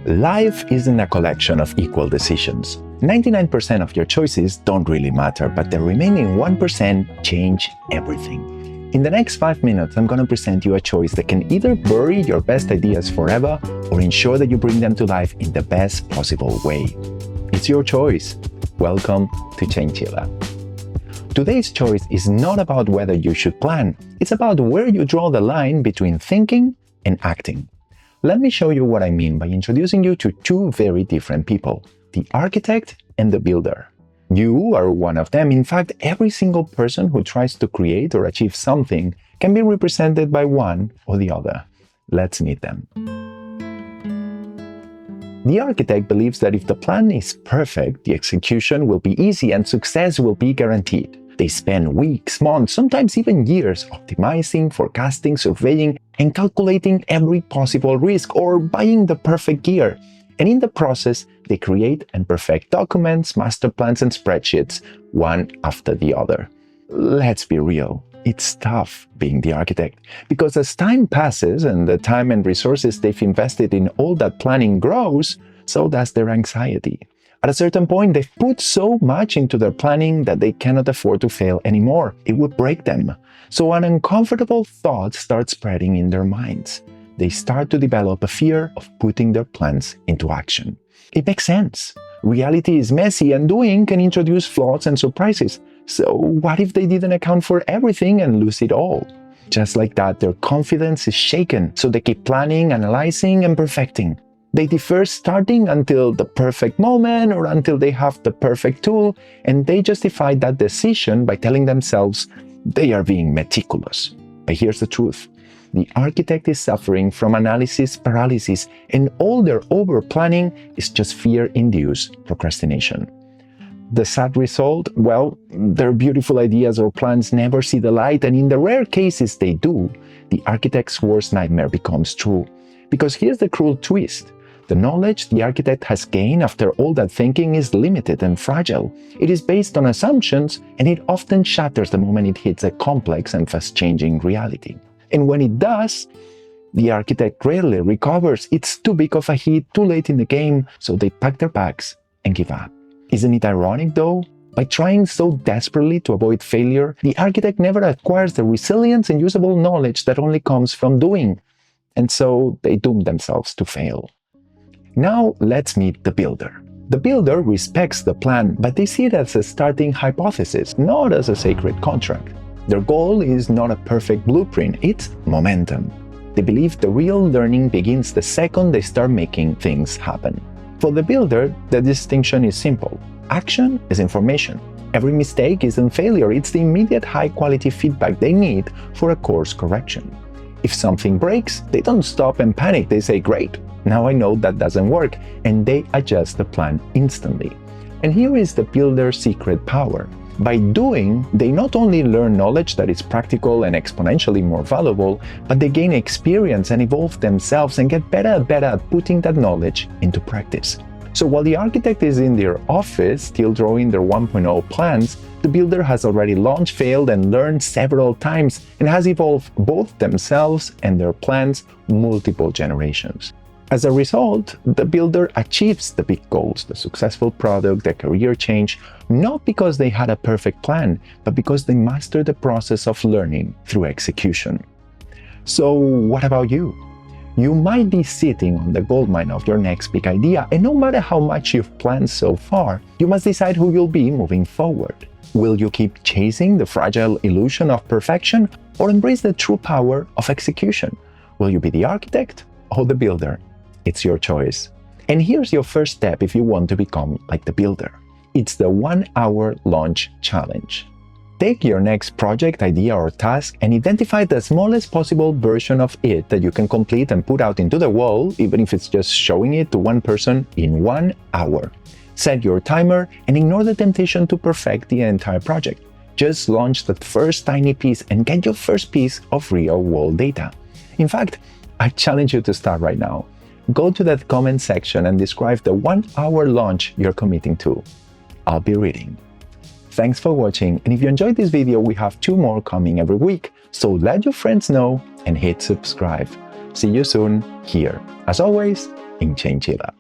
Life isn't a collection of equal decisions. 99% of your choices don't really matter, but the remaining 1% change everything. In the next 5 minutes, I'm going to present you a choice that can either bury your best ideas forever or ensure that you bring them to life in the best possible way. It's your choice. Welcome to Chanchilla. Today's choice is not about whether you should plan. It's about where you draw the line between thinking and acting. Let me show you what I mean by introducing you to two very different people, the architect and the builder. You are one of them. In fact, every single person who tries to create or achieve something can be represented by one or the other. Let's meet them. The architect believes that if the plan is perfect, the execution will be easy and success will be guaranteed. They spend weeks, months, sometimes even years optimizing, forecasting, surveying, and calculating every possible risk or buying the perfect gear. And in the process, they create and perfect documents, master plans, and spreadsheets, one after the other. Let's be real. It's tough being the architect, because as time passes and the time and resources they've invested in all that planning grows, so does their anxiety. At a certain point, they've put so much into their planning that they cannot afford to fail anymore. It would break them. So an uncomfortable thought starts spreading in their minds. They start to develop a fear of putting their plans into action. It makes sense. Reality is messy and doing can introduce flaws and surprises. So what if they didn't account for everything and lose it all? Just like that, their confidence is shaken, so they keep planning, analyzing, and perfecting. They defer starting until the perfect moment or until they have the perfect tool, and they justify that decision by telling themselves they are being meticulous. But here's the truth. The architect is suffering from analysis paralysis, and all their over-planning is just fear-induced procrastination. The sad result? Well, their beautiful ideas or plans never see the light, and in the rare cases they do, the architect's worst nightmare becomes true. Because here's the cruel twist. The knowledge the architect has gained after all that thinking is limited and fragile. It is based on assumptions, and it often shatters the moment it hits a complex and fast-changing reality. And when it does, the architect rarely recovers. It's too big of a hit, too late in the game, so they pack their bags and give up. Isn't it ironic, though? By trying so desperately to avoid failure, the architect never acquires the resilience and usable knowledge that only comes from doing. And so they doom themselves to fail. Now let's meet the builder. The builder respects the plan, but they see it as a starting hypothesis, not as a sacred contract. Their goal is not a perfect blueprint, it's momentum. They believe the real learning begins the second they start making things happen. For the builder, the distinction is simple. Action is information. Every mistake isn't failure, it's the immediate high-quality feedback they need for a course correction. If something breaks, they don't stop and panic, they say, "Great, now I know that doesn't work," and they adjust the plan instantly. And here is the builder's secret power. By doing, they not only learn knowledge that is practical and exponentially more valuable, but they gain experience and evolve themselves and get better and better at putting that knowledge into practice. So while the architect is in their office still drawing their 1.0 plans, the builder has already launched, failed, and learned several times and has evolved both themselves and their plans multiple generations. As a result, the builder achieves the big goals, the successful product, the career change, not because they had a perfect plan, but because they mastered the process of learning through execution. So what about you? You might be sitting on the goldmine of your next big idea, and no matter how much you've planned so far, you must decide who you'll be moving forward. Will you keep chasing the fragile illusion of perfection, or embrace the true power of execution? Will you be the architect or the builder? It's your choice. And here's your first step if you want to become like the builder. It's the 1-hour launch challenge. Take your next project, idea, or task and identify the smallest possible version of it that you can complete and put out into the world, even if it's just showing it to one person in 1 hour. Set your timer and ignore the temptation to perfect the entire project. Just launch the first tiny piece and get your first piece of real-world data. In fact, I challenge you to start right now. Go to that comment section and describe the 1-hour launch you're committing to. I'll be reading. Thanks for watching, and if you enjoyed this video, we have 2 more coming every week, so let your friends know and hit subscribe. See you soon here. As always, and change it up.